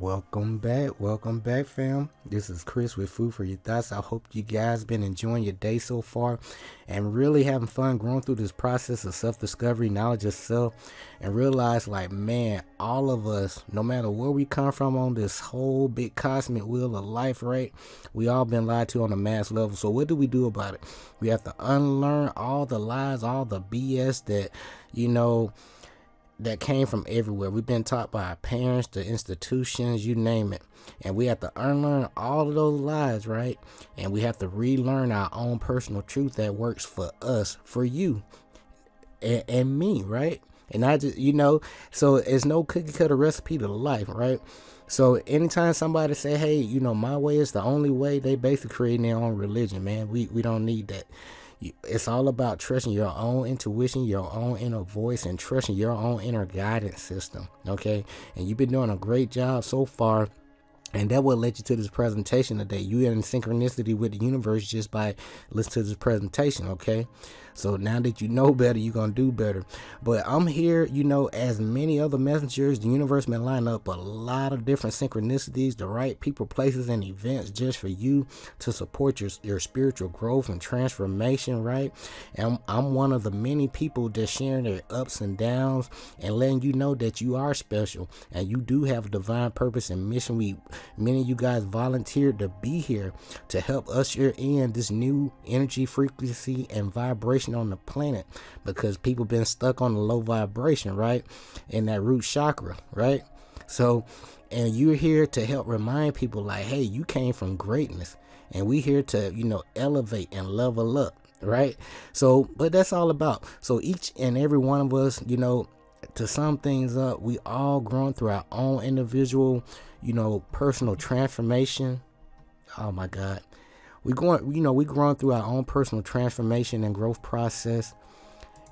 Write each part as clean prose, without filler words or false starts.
Welcome back, fam. This is Chris with Food for Your Thoughts. I hope you guys been enjoying your day so far and really having fun growing through this process of self-discovery, knowledge of self, and realize, like, man, all of us, no matter where we come from on this whole big cosmic wheel of life, right, we all been lied to on a mass level. So what do we do about it? We have to unlearn all the lies, all the BS that, that came from everywhere. We've been taught by our parents, the institutions, you name it. And we have to unlearn all of those lies, right? And we have to relearn our own personal truth that works for us, for you, and me, right? And I just, so it's no cookie cutter recipe to life, right? So anytime somebody say, hey, my way is the only way, they basically creating their own religion, man. We don't need that. It's all about trusting your own intuition, your own inner voice, and trusting your own inner guidance system, okay? And you've been doing a great job so far, and that will lead you to this presentation today. You are in synchronicity with the universe just by listening to this presentation, okay? So now that you know better, you're going to do better. But I'm here, as many other messengers, the universe been lining up a lot of different synchronicities, the right people, places, and events just for you to support your spiritual growth and transformation, right? And I'm one of the many people just sharing their ups and downs and letting you know that you are special and you do have a divine purpose and mission. Many of you guys volunteered to be here to help usher in this new energy, frequency, and vibration on the planet, because people been stuck on the low vibration, right, in that root chakra, right? So, and you're here to help remind people, like, hey, you came from greatness, and we here to elevate and level up, right? So, but that's all about, so each and every one of us, to sum things up, we all grown through our own individual personal transformation. Oh my God. We growing through our own personal transformation and growth process.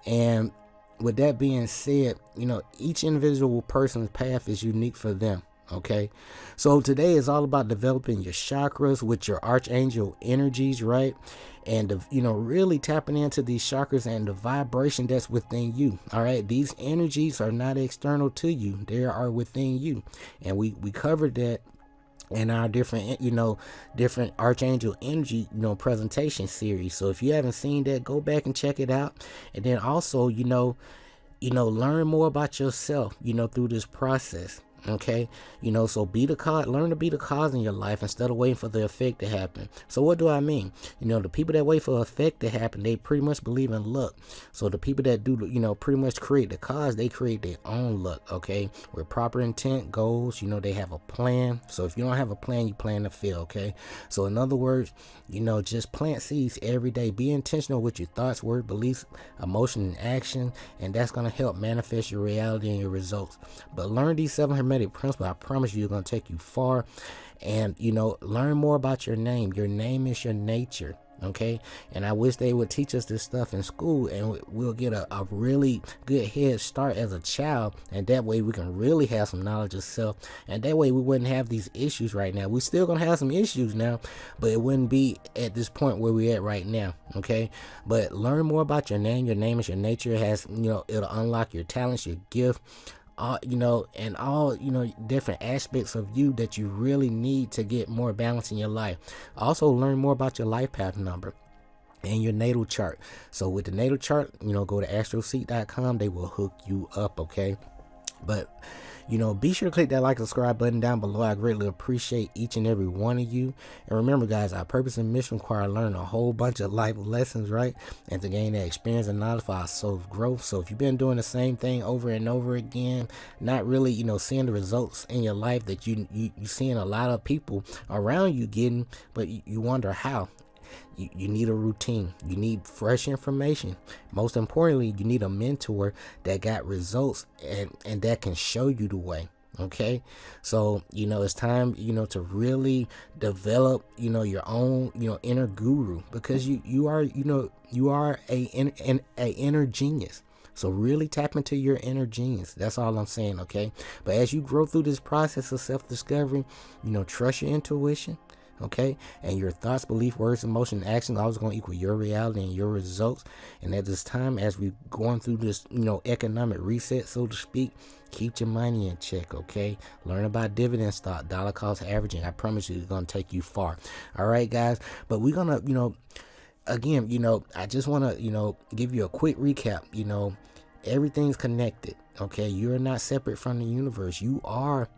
And with that being said, each individual person's path is unique for them. Okay. So today is all about developing your chakras with your archangel energies, right? And, really tapping into these chakras and the vibration that's within you. All right. These energies are not external to you. They are within you. And we covered that in our different archangel energy presentation series. So if you haven't seen that, go back and check it out. And then also learn more about yourself through this process. Okay, so learn to be the cause in your life instead of waiting for the effect to happen. So what do I mean? The people that wait for the effect to happen, they pretty much believe in luck. So the people that do, pretty much create the cause, they create their own luck. Okay, with proper intent, goals, they have a plan. So if you don't have a plan, you plan to fail. Okay, so in other words, just plant seeds every day. Be intentional with your thoughts, words, beliefs, emotion, and action, and that's going to help manifest your reality and your results. But learn these 7 hermetic principles. I promise you, it's going to take you far. And learn more about your name. Your name is your nature. Okay, and I wish they would teach us this stuff in school, and we'll get a really good head start as a child, and that way we can really have some knowledge of self, and that way we wouldn't have these issues right now. We're still gonna have some issues now, but it wouldn't be at this point where we're at right now. Okay, but learn more about your name. Your name is your nature. It has, it'll unlock your talents, your gift, and all, different aspects of you that you really need to get more balance in your life. Also learn more about your life path number and your natal chart. So with the natal chart, go to astroseek.com. They will hook you up. Okay, but be sure to click that like and subscribe button down below. I greatly appreciate each and every one of you. And remember, guys, our purpose and mission require learning a whole bunch of life lessons, right? And to gain that experience and knowledge for our soul growth. So if you've been doing the same thing over and over again, not really, seeing the results in your life that you seeing a lot of people around you getting, but you wonder how. You need a routine. You need fresh information. Most importantly, you need a mentor that got results and that can show you the way. Okay, so it's time to really develop your own inner guru, because you are a inner genius. So really tap into your inner genius. That's all I'm saying. Okay, but as you grow through this process of self-discovery, trust your intuition. Okay, and your thoughts, belief, words, emotion, and actions always going to equal your reality and your results. And at this time, as we going through this, economic reset, so to speak, keep your money in check. Okay, learn about dividend stock, dollar cost averaging. I promise you, it's going to take you far. All right, guys. But we're gonna, again, I just want to, give you a quick recap. Everything's connected. Okay, you're not separate from the universe. You are,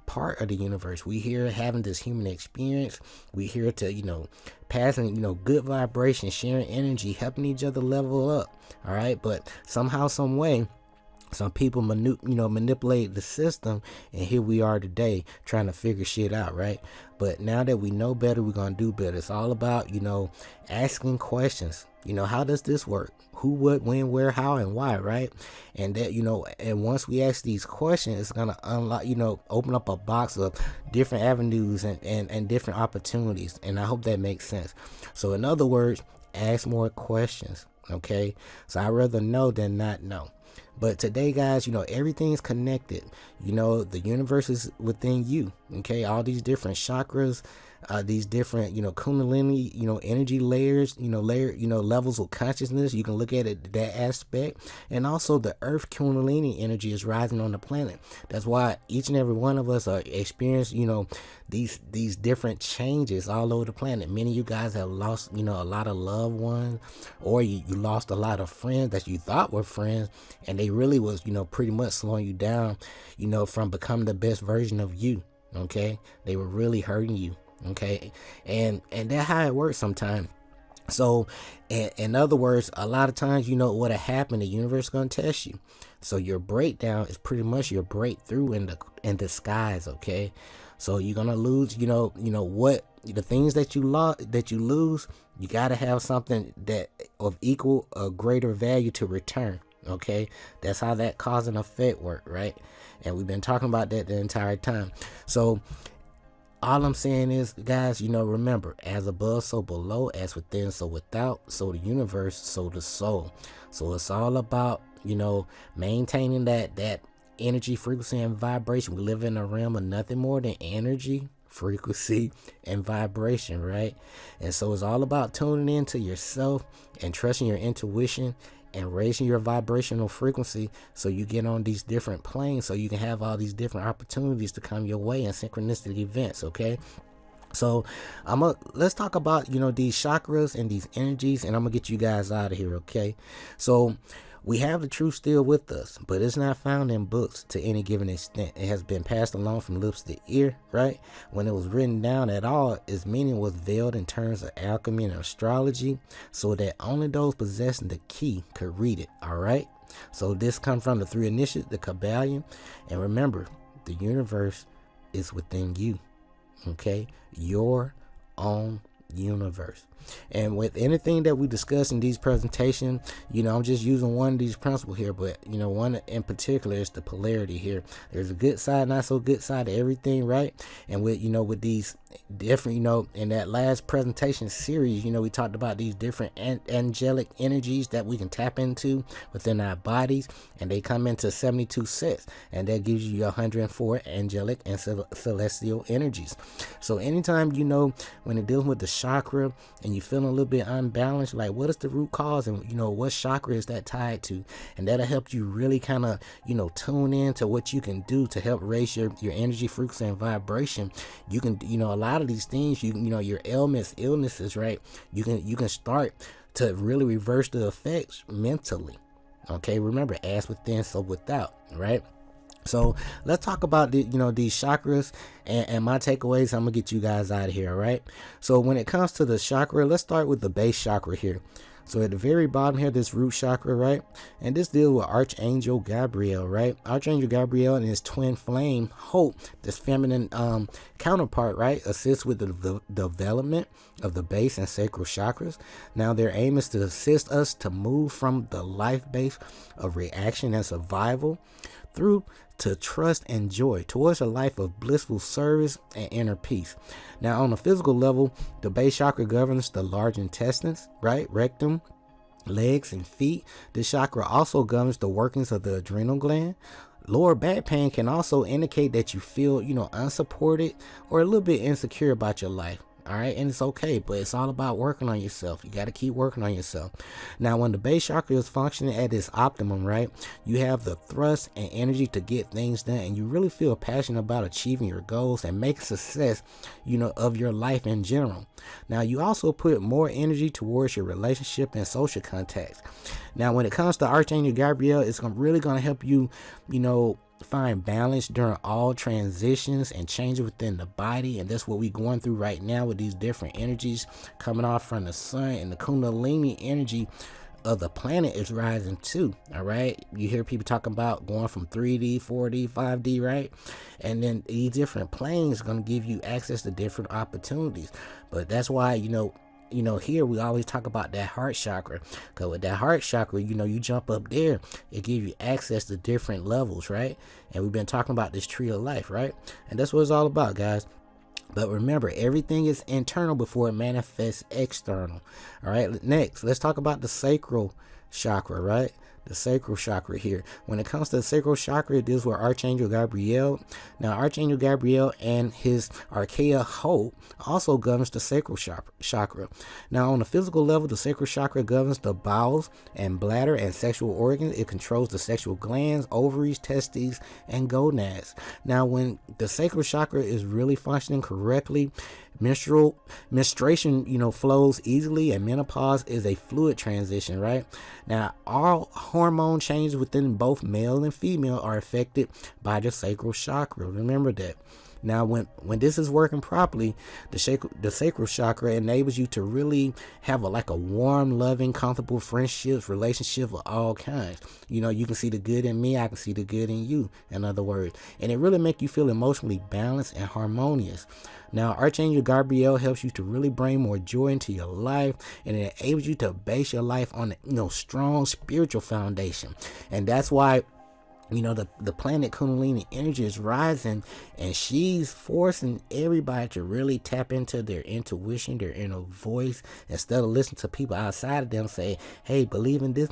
part of the universe. We here having this human experience. We here to, passing, good vibration, sharing energy, helping each other level up. All right, but somehow, some way, some people manipulate the system, and here we are today trying to figure shit out, right? But now that we know better, we're gonna do better. It's all about, asking questions. How does this work? Who, what, when, where, how, and why, right? And that, and once we ask these questions, it's gonna unlock, open up a box of different avenues and different opportunities. And I hope that makes sense. So in other words, ask more questions. Okay, so I'd rather know than not know. But today, guys, everything's connected. The universe is within you. Okay, all these different chakras, these different, kundalini, energy layers, levels of consciousness. You can look at it that aspect. And also the earth kundalini energy is rising on the planet. That's why each and every one of us are experiencing, these different changes all over the planet. Many of you guys have lost, a lot of loved ones, or you lost a lot of friends that you thought were friends, and they really was, pretty much slowing you down, from becoming the best version of you. Okay, they were really hurting you. Okay, and that's how it works sometimes. So in other words, a lot of times, what'll happen, the universe is going to test you. So your breakdown is pretty much your breakthrough in disguise. Okay, so you're gonna lose, what the things that you lose, you got to have something that of equal or greater value to return. Okay, that's how that cause and effect work, right? And we've been talking about that the entire time. So all I'm saying is, guys, remember, as above, so below, as within, so without, so the universe, so the soul. So it's all about, maintaining that energy, frequency, and vibration. We live in a realm of nothing more than energy, frequency, and vibration, right? And so it's all about tuning into yourself and trusting your intuition and raising your vibrational frequency, so you get on these different planes, so you can have all these different opportunities to come your way and synchronistic events. Okay, so let's talk about these chakras and these energies, and I'm gonna get you guys out of here. Okay, so we have the truth still with us, but it's not found in books to any given extent. It has been passed along from lips to ear, right? When it was written down at all, its meaning was veiled in terms of alchemy and astrology, so that only those possessing the key could read it, all right? So this comes from the three initiates, the Kabbalion, and remember, the universe is within you, okay? Your own universe. And with anything that we discuss in these presentations, I'm just using one of these principles here, but one in particular is the polarity here. There's a good side, not so good side to everything, right? And with with these different, in that last presentation series, we talked about these different angelic energies that we can tap into within our bodies, and they come into 72 sets, and that gives you 104 angelic and celestial energies. So anytime when it deals with the chakra and you feeling a little bit unbalanced, like what is the root cause, and what chakra is that tied to, and that'll help you really kind of tune in to what you can do to help raise your energy, frequency, and vibration. You can a lot of these things, your ailments, illnesses, right? You can start to really reverse the effects mentally. Okay, remember, as within, so without, right? So let's talk about these chakras and my takeaways. I'm gonna get you guys out of here. All right, so when it comes to the chakra, let's start with the base chakra here. So at the very bottom here, this root chakra, right? And this deals with Archangel Gabriel, right? Archangel Gabriel and his twin flame, Hope, this feminine counterpart, right? Assists with the development of the base and sacral chakras. Now their aim is to assist us to move from the life base of reaction and survival through to trust and joy towards a life of blissful service and inner peace. Now on a physical level, the base chakra governs the large intestines, right? Rectum, legs, and feet. This chakra also governs the workings of the adrenal gland. Lower back pain can also indicate that you feel, unsupported or a little bit insecure about your life. All right, and it's okay, but it's all about working on yourself. You got to keep working on yourself. Now, when the base chakra is functioning at its optimum, right, you have the thrust and energy to get things done, and you really feel passionate about achieving your goals and making success, of your life in general. Now, you also put more energy towards your relationship and social contacts. Now, when it comes to Archangel Gabriel, it's really going to help you, find balance during all transitions and changes within the body. And that's what we're going through right now with these different energies coming off from the sun, and the Kundalini energy of the planet is rising too. All right, you hear people talking about going from 3D, 4D, 5D, right? And then these different planes are going to give you access to different opportunities. But that's why here we always talk about that heart chakra, because with that heart chakra, you jump up there, it gives you access to different levels, right? And we've been talking about this tree of life, right? And that's what it's all about, guys. But remember, everything is internal before it manifests external. All right, next, let's talk about the sacral chakra, right? The sacral chakra here. When it comes to the sacral chakra, it deals with Archangel Gabriel. Now, Archangel Gabriel and his Archaea Hope also governs the sacral chakra. Now, on the physical level, the sacral chakra governs the bowels and bladder and sexual organs. It controls the sexual glands, ovaries, testes, and gonads. Now, when the sacral chakra is really functioning correctly, menstruation, flows easily, and menopause is a fluid transition, right? Now, all hormone changes within both male and female are affected by the sacral chakra. Remember that. Now, when this is working properly, the sacral chakra enables you to really have a warm, loving, comfortable friendships, relationship of all kinds. You can see the good in me, I can see the good in you, in other words. And it really make you feel emotionally balanced and harmonious. Now, Archangel Gabriel helps you to really bring more joy into your life, and it enables you to base your life on a strong spiritual foundation. And that's why the planet Kundalini energy is rising, and she's forcing everybody to really tap into their intuition, their inner voice, instead of listening to people outside of them say, hey, believe in this,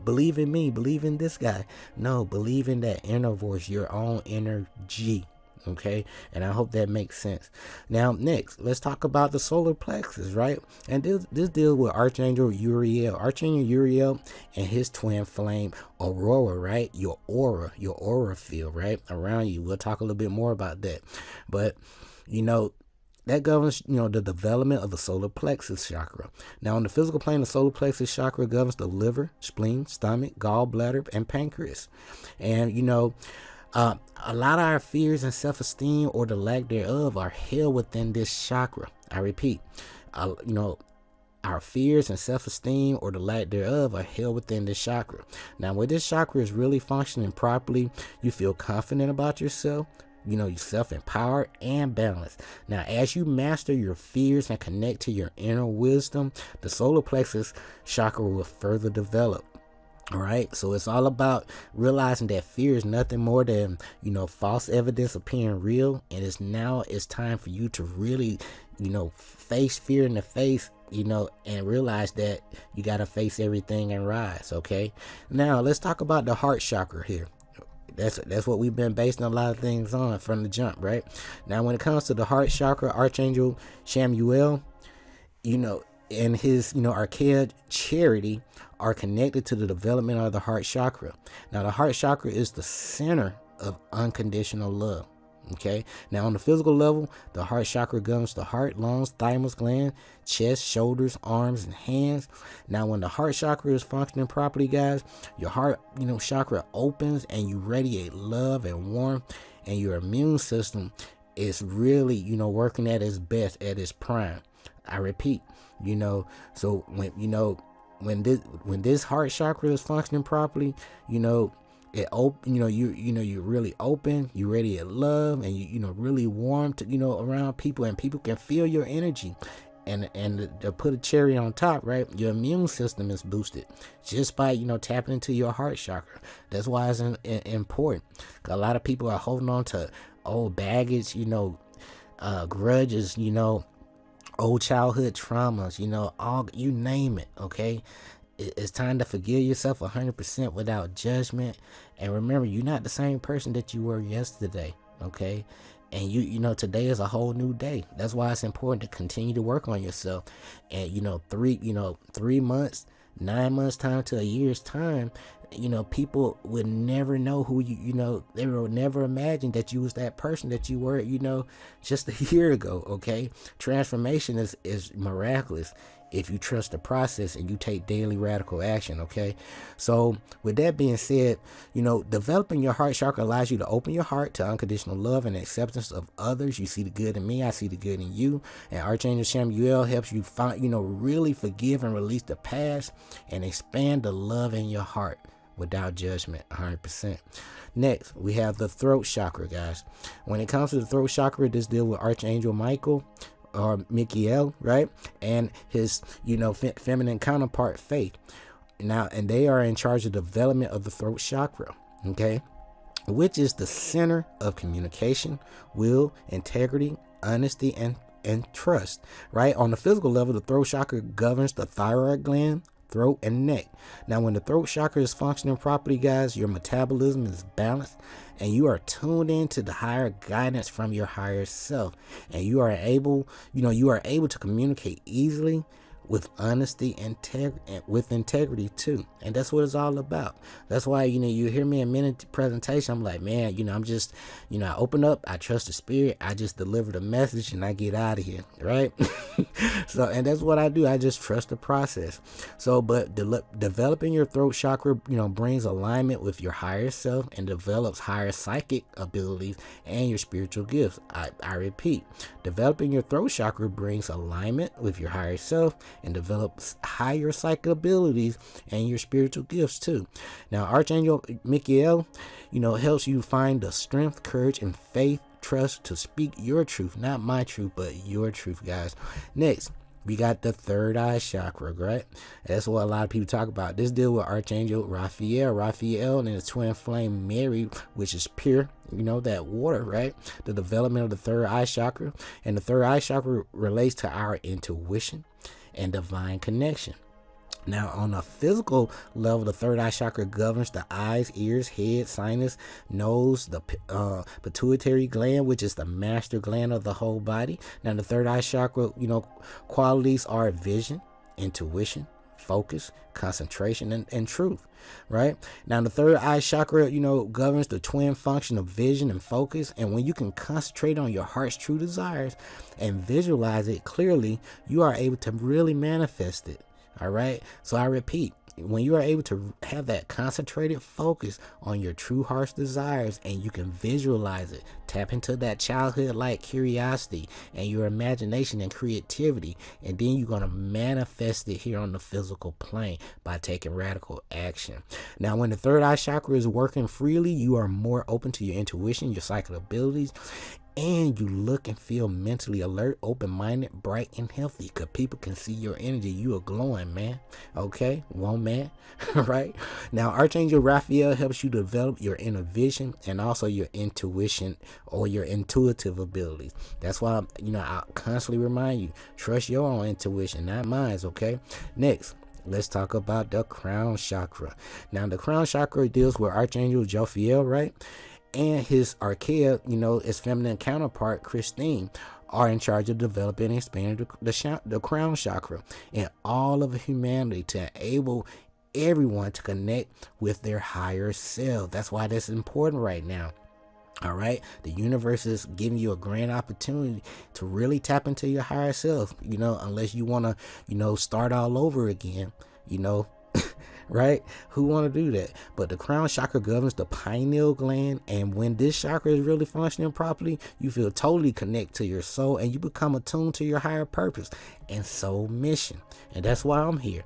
believe in me, believe in this guy. No, believe in that inner voice, your own energy. Okay, and I hope that makes sense. Now, next, let's talk about the solar plexus, right? And this deals with Archangel Uriel. Archangel Uriel and his twin flame Aurora, right? Your aura field, right, around you. We'll talk a little bit more about that. But that governs, the development of the solar plexus chakra. Now, on the physical plane, the solar plexus chakra governs the liver, spleen, stomach, gallbladder, and pancreas. And a lot of our fears and self-esteem, or the lack thereof, are held within this chakra. I repeat, our fears and self-esteem, or the lack thereof, are held within this chakra. Now, when this chakra is really functioning properly, you feel confident about yourself. You're self-empowered and balanced. Now, as you master your fears and connect to your inner wisdom, the solar plexus chakra will further develop. All right, so it's all about realizing that fear is nothing more than false evidence appearing real, and it's time for you to really face fear in the face, and realize that you got to face everything and rise. Okay, now let's talk about the heart chakra here. That's what we've been basing a lot of things on from the jump, right? Now, when it comes to the heart chakra, Archangel Chamuel, and his Archaea Charity are connected to the development of the heart chakra. Now, the heart chakra is the center of unconditional love. Okay, now on the physical level, the heart chakra governs the heart, lungs, thymus gland, chest, shoulders, arms, and hands. Now, when the heart chakra is functioning properly, guys, your heart chakra opens and you radiate love and warmth, and your immune system is really working at its best, at its prime. I repeat, so when this heart chakra is functioning properly, it open, you're really open, you radiate love, and you really warm to around people, and people can feel your energy. And to put a cherry on top, right, your immune system is boosted just by tapping into your heart chakra. That's why it's important. A lot of people are holding on to old baggage, grudges, old childhood traumas, all, you name it. Okay, it's time to forgive yourself 100% without judgment. And remember, you're not the same person that you were yesterday. okay? And you know, today is a whole new day. That's why it's important to continue to work on yourself. And 3 months, 9 months time to a year's time, people would never know who they will never imagine that you was that person that you were, just a year ago. Okay, transformation is miraculous if you trust the process and you take daily radical action. Okay, so with that being said, developing your heart chakra allows you to open your heart to unconditional love and acceptance of others. You see the good in me, I see the good in you. And Archangel Samuel helps you find, really forgive and release the past and expand the love in your heart without judgment, 100%. Next, we have the throat chakra, guys. When it comes to the throat chakra, this deal with Archangel Michael, or Michael, right? And his, feminine counterpart, Faith. Now, and they are in charge of the development of the throat chakra, okay? Which is the center of communication, will, integrity, honesty, and trust, right? On the physical level, the throat chakra governs the thyroid gland, throat, and neck. Now, when the throat chakra is functioning properly, guys, your metabolism is balanced and you are tuned into the higher guidance from your higher self, and you are able to communicate easily with honesty and with integrity too. And that's what it's all about. That's why, you hear me in minute presentation, I'm like, man, I'm just, I open up, I trust the spirit, I just deliver the message and I get out of here, right? So, and that's what I do. I just trust the process. So, but developing your throat chakra, brings alignment with your higher self and develops higher psychic abilities and your spiritual gifts. I repeat, developing your throat chakra brings alignment with your higher self and develops higher psychic abilities and your spiritual gifts too. Now, Archangel Michael, helps you find the strength, courage, and faith, trust to speak your truth, not my truth, but your truth, guys. Next, we got the third eye chakra, right? That's what a lot of people talk about. This deal with Archangel Raphael and his twin flame Mary, which is pure, that water, right? The development of the third eye chakra. And the third eye chakra relates to our intuition and divine connection. Now, on a physical level, the third eye chakra governs the eyes, ears, head, sinus, nose, the pituitary gland, which is the master gland of the whole body. Now, the third eye chakra, qualities are vision, intuition, focus, concentration, and truth, right? Now, the third eye chakra, governs the twin function of vision and focus. And when you can concentrate on your heart's true desires and visualize it clearly, you are able to really manifest it. All right. So I repeat, when you are able to have that concentrated focus on your true heart's desires and you can visualize it, tap into that childhood-like curiosity and your imagination and creativity, and then you're going to manifest it here on the physical plane by taking radical action. Now, when the third eye chakra is working freely, you are more open to your intuition, your psychic abilities, and you look and feel mentally alert, open-minded, bright, and healthy, because people can see your energy. You are glowing, man. Okay? One man. Right? Now, Archangel Raphael helps you develop your inner vision and also your intuition or your intuitive abilities. That's why, I constantly remind you, trust your own intuition, not mine, okay? Next, let's talk about the crown chakra. Now, the crown chakra deals with Archangel Jophiel, right? And his archaea, his feminine counterpart, Christine, are in charge of developing and expanding the crown chakra and all of humanity to enable everyone to connect with their higher self. That's why that's important right now. All right. The universe is giving you a grand opportunity to really tap into your higher self, unless you want to, start all over again, right? Who want to do that? But the crown chakra governs the pineal gland, and when this chakra is really functioning properly, you feel totally connected to your soul and you become attuned to your higher purpose and soul mission. And that's why I'm here.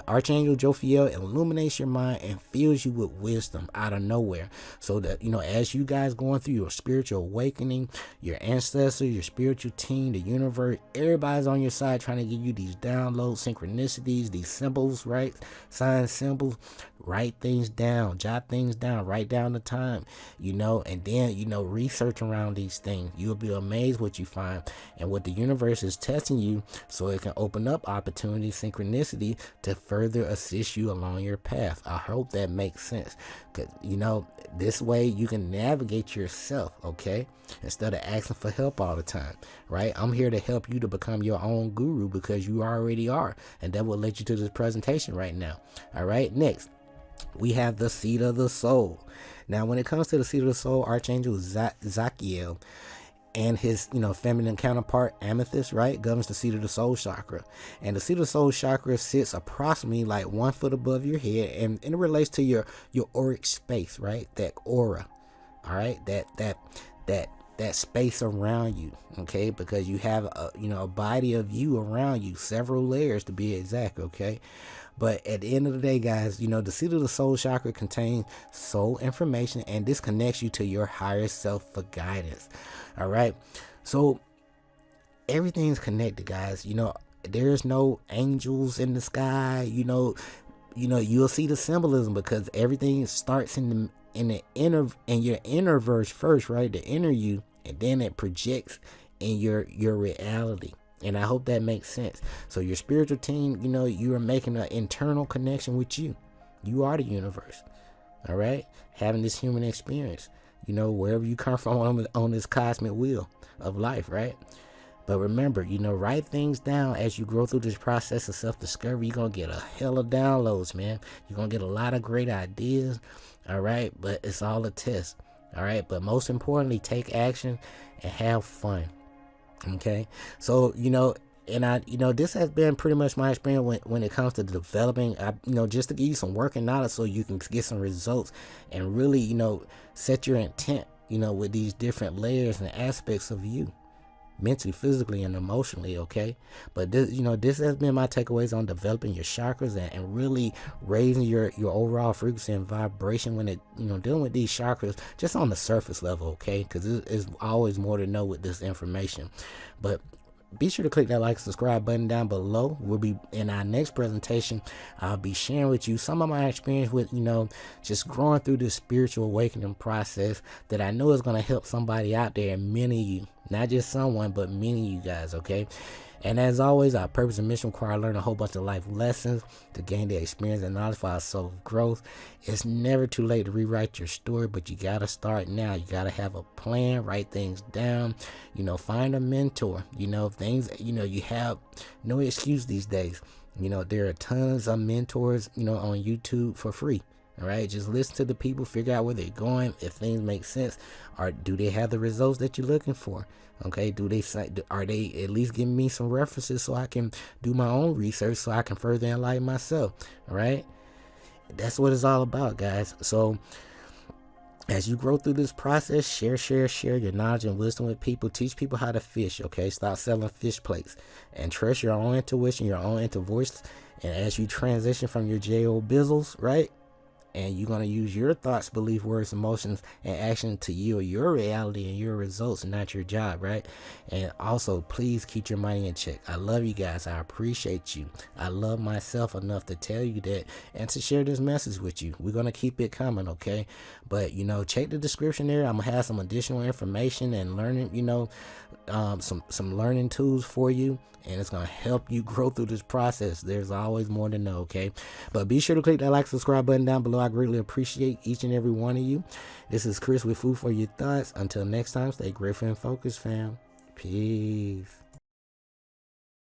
Archangel Jophiel illuminates your mind and fills you with wisdom out of nowhere, so that as you guys going through your spiritual awakening, your ancestors, your spiritual team, the universe, everybody's on your side trying to give you these downloads, synchronicities, these symbols, right? Signs, signs, symbols, write things down, jot things down, write down the time, and then, research around these things. You'll be amazed what you find and what the universe is testing you so it can open up opportunity, synchronicity to further assist you along your path. I hope that makes sense, because, this way you can navigate yourself, okay? Instead of asking for help all the time, right? I'm here to help you to become your own guru, because you already are. And that will lead you to this presentation right now. All right, next, we have the seat of the soul. Now, when it comes to the seat of the soul, Archangel Zachiel and his, feminine counterpart, Amethyst, right, governs the seat of the soul chakra. And the seat of the soul chakra sits approximately like 1 foot above your head, and it relates to your auric space, right? That aura, all right? That space around you, okay? Because you have a body of you around you, several layers to be exact, okay? But at the end of the day, guys, the seat of the soul chakra contains soul information, and this connects you to your higher self for guidance. All right. So everything's connected, guys. There's no angels in the sky. You'll see the symbolism, because everything starts in your inner verse first, right? The inner you, and then it projects in your reality. And I hope that makes sense. So your spiritual team, you are making an internal connection with you. You are the universe. All right. Having this human experience, wherever you come from on this cosmic wheel of life, right? But remember, write things down as you grow through this process of self-discovery. You're going to get a hell of downloads, man. You're going to get a lot of great ideas. All right. But it's all a test. All right. But most importantly, take action and have fun. Okay. So, this has been pretty much my experience when it comes to developing, just to give you some working knowledge so you can get some results and really, set your intent, with these different layers and aspects of you, mentally, physically, and emotionally, okay? But this has been my takeaways on developing your chakras and really raising your overall frequency and vibration when it, dealing with these chakras, just on the surface level, okay? Because it's always more to know with this information. But be sure to click that like, subscribe button down below. We'll be in our next presentation. I'll be sharing with you some of my experience with, just growing through this spiritual awakening process that I know is going to help somebody out there, and many of you, not just someone, but many of you guys, okay? And as always, our purpose and mission require learning a whole bunch of life lessons to gain the experience and knowledge for our soul growth. It's never too late to rewrite your story, but you got to start now. You got to have a plan, write things down, find a mentor, things, you have no excuse these days. There are tons of mentors, on YouTube for free. All right, just listen to the people, figure out where they're going, if things make sense, or do they have the results that you're looking for? Okay, are they at least giving me some references so I can do my own research so I can further enlighten myself? All right, that's what it's all about, guys. So as you grow through this process, share your knowledge and wisdom with people. Teach people how to fish, okay? Stop selling fish plates and trust your own intuition, your own inner voice. And as you transition from your J.O. bizzles, right? And you're going to use your thoughts, beliefs, words, emotions, and action to yield your reality and your results, not your job, right? And also, please keep your money in check. I love you guys. I appreciate you. I love myself enough to tell you that and to share this message with you. We're going to keep it coming, okay? But, check the description there. I'm going to have some additional information and learning, some learning tools for you. And it's going to help you grow through this process. There's always more to know, okay? But be sure to click that like, subscribe button down below. I greatly appreciate each and every one of you. This is Chris with Food for Your Thoughts. Until next time, stay grateful and focused, fam. Peace.